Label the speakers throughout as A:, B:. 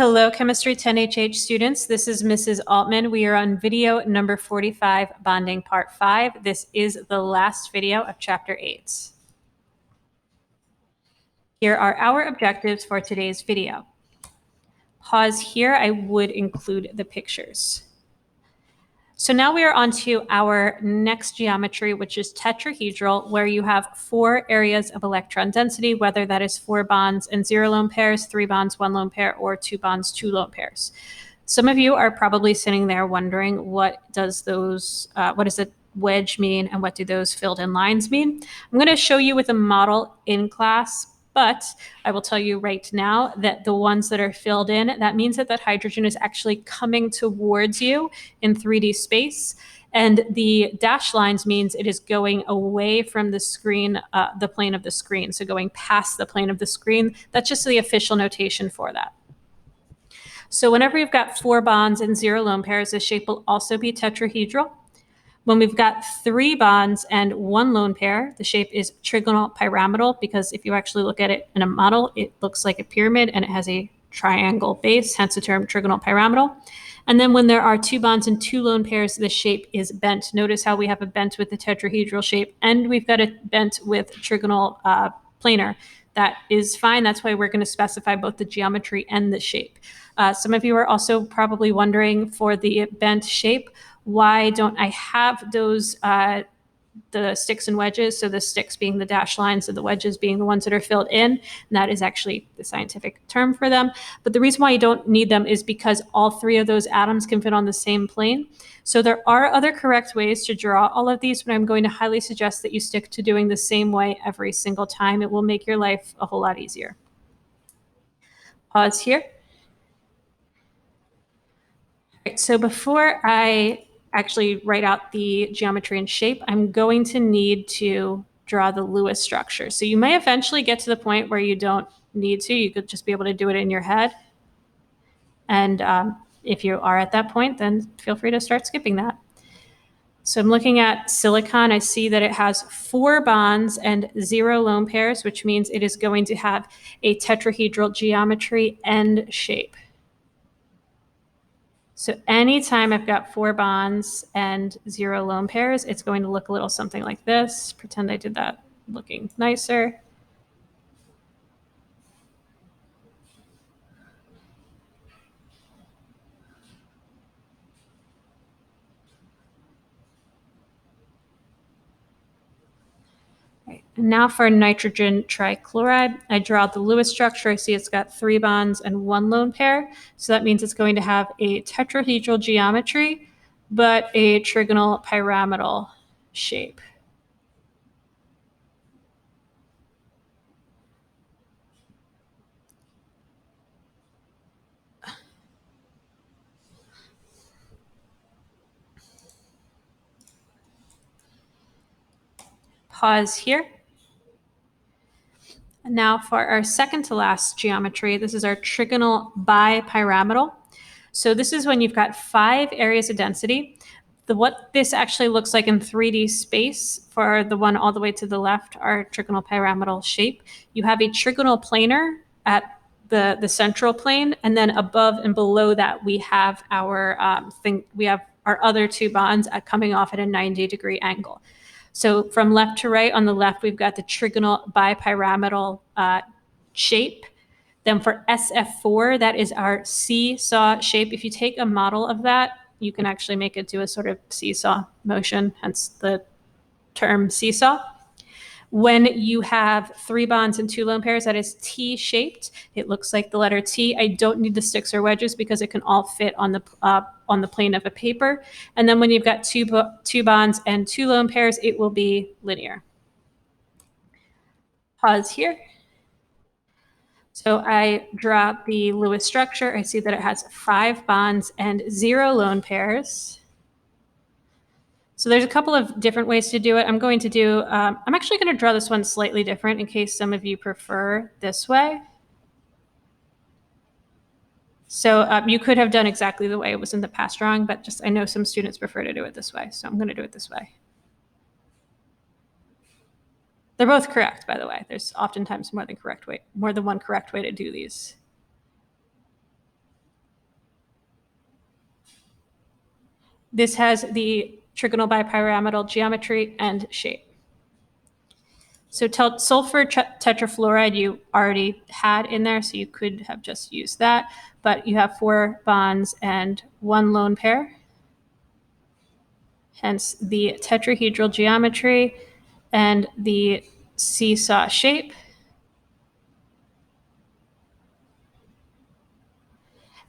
A: Hello, Chemistry 10HH students. This is Mrs. Altman. We are on video number 45, Bonding Part 5. This is the last video of Chapter 8. Here are our objectives for today's video. Pause here. I would include the pictures. So now we are on to our next geometry, which is tetrahedral, where you have 4 areas of electron density, whether that is 4 bonds and 0 lone pairs, 3 bonds, 1 lone pair, or 2 bonds, 2 lone pairs. Some of you are probably sitting there wondering, what does a wedge mean and what do those filled in lines mean? I'm going to show you with a model in class, but I will tell you right now that the ones that are filled in, that means that hydrogen is actually coming towards you in 3D space. And the dashed lines means it is going away from the screen, the plane of the screen. So going past the plane of the screen. That's just the official notation for that. So whenever you've got 4 bonds and 0 lone pairs, this shape will also be tetrahedral. When we've got 3 bonds and 1 lone pair, the shape is trigonal pyramidal, because if you actually look at it in a model, it looks like a pyramid and it has a triangle base, hence the term trigonal pyramidal. And then when there are 2 bonds and 2 lone pairs, the shape is bent. Notice how we have a bent with the tetrahedral shape, and we've got a bent with trigonal planar. That is fine. That's why we're going to specify both the geometry and the shape. Some of you are also probably wondering, for the bent shape, why don't I have those the sticks and wedges? So the sticks being the dashed lines, so the wedges being the ones that are filled in. And that is actually the scientific term for them. But the reason why you don't need them is because all 3 of those atoms can fit on the same plane. So there are other correct ways to draw all of these, but I'm going to highly suggest that you stick to doing the same way every single time. It will make your life a whole lot easier. Pause here. Right, so before I actually write out the geometry and shape, I'm going to need to draw the Lewis structure. So you may eventually get to the point where you don't need to. You could just be able to do it in your head. And if you are at that point, then feel free to start skipping that. So I'm looking at silicon. I see that it has 4 bonds and 0 lone pairs, which means it is going to have a tetrahedral geometry and shape. So anytime I've got 4 bonds and 0 lone pairs, it's going to look a little something like this. Pretend I did that looking nicer. Right. Now for nitrogen trichloride, I draw the Lewis structure. I see it's got 3 bonds and 1 lone pair. So that means it's going to have a tetrahedral geometry, but a trigonal pyramidal shape. Pause here. Now for our second to last geometry, this is our trigonal bipyramidal. So this is when you've got 5 areas of density. What this actually looks like in 3D space, for the one all the way to the left, our trigonal pyramidal shape, you have a trigonal planar at the central plane, and then above and below that we have our our other 2 bonds coming off at a 90-degree angle. So from left to right, on the left, we've got the trigonal bipyramidal shape. Then for SF4, that is our seesaw shape. If you take a model of that, you can actually make it do a sort of seesaw motion, hence the term seesaw. When you have 3 bonds and 2 lone pairs, that is T-shaped. It looks like the letter T. I don't need the sticks or wedges because it can all fit on the plane of a paper. And then when you've got two bonds and 2 lone pairs, it will be linear. Pause here. So I draw the Lewis structure. I see that it has 5 bonds and 0 lone pairs. So there's a couple of different ways to do it. I'm actually going to draw this one slightly different in case some of you prefer this way. So you could have done exactly the way it was in the past drawing, but just I know some students prefer to do it this way, so I'm going to do it this way. They're both correct, by the way. There's oftentimes more than one correct way to do these. This has the trigonal bipyramidal geometry and shape. So sulfur tetrafluoride you already had in there, so you could have just used that, but you have 4 bonds and 1 lone pair, hence the tetrahedral geometry and the seesaw shape.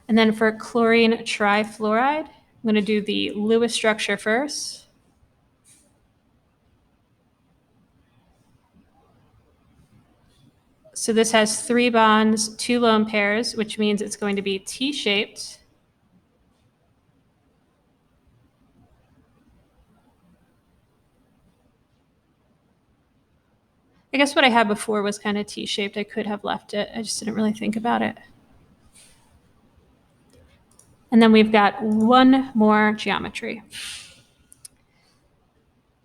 A: And then for chlorine trifluoride, I'm going to do the Lewis structure first. So this has 3 bonds, 2 lone pairs, which means it's going to be T-shaped. I guess what I had before was kind of T-shaped. I could have left it. I just didn't really think about it. And then we've got one more geometry.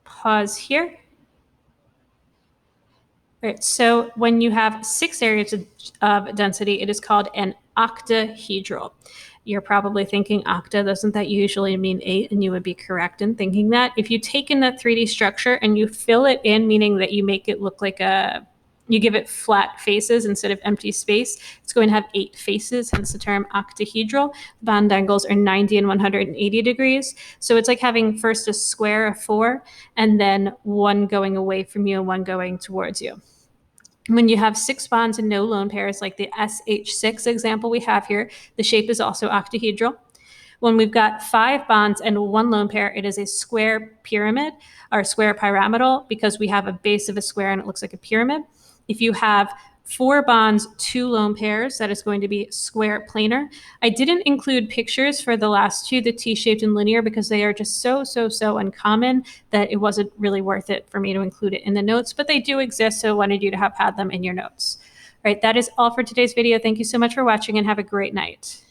A: Pause here. All right, so when you have 6 areas of density, it is called an octahedral. You're probably thinking octa, doesn't that usually mean 8? And you would be correct in thinking that. If you take in that 3D structure and you fill it in, meaning that you make it look like you give it flat faces instead of empty space, it's going to have 8 faces, hence the term octahedral. The bond angles are 90 and 180 degrees. So it's like having first a square of 4 and then one going away from you and one going towards you. When you have 6 bonds and no lone pairs, like the SH6 example we have here, the shape is also octahedral. When we've got 5 bonds and 1 lone pair, it is a square pyramid or square pyramidal because we have a base of a square and it looks like a pyramid. If you have 4 bonds, 2 lone pairs, that is going to be square planar. I didn't include pictures for the last 2, the T-shaped and linear, because they are just so uncommon that it wasn't really worth it for me to include it in the notes, but they do exist, so I wanted you to have had them in your notes. All right, that is all for today's video. Thank you so much for watching and have a great night.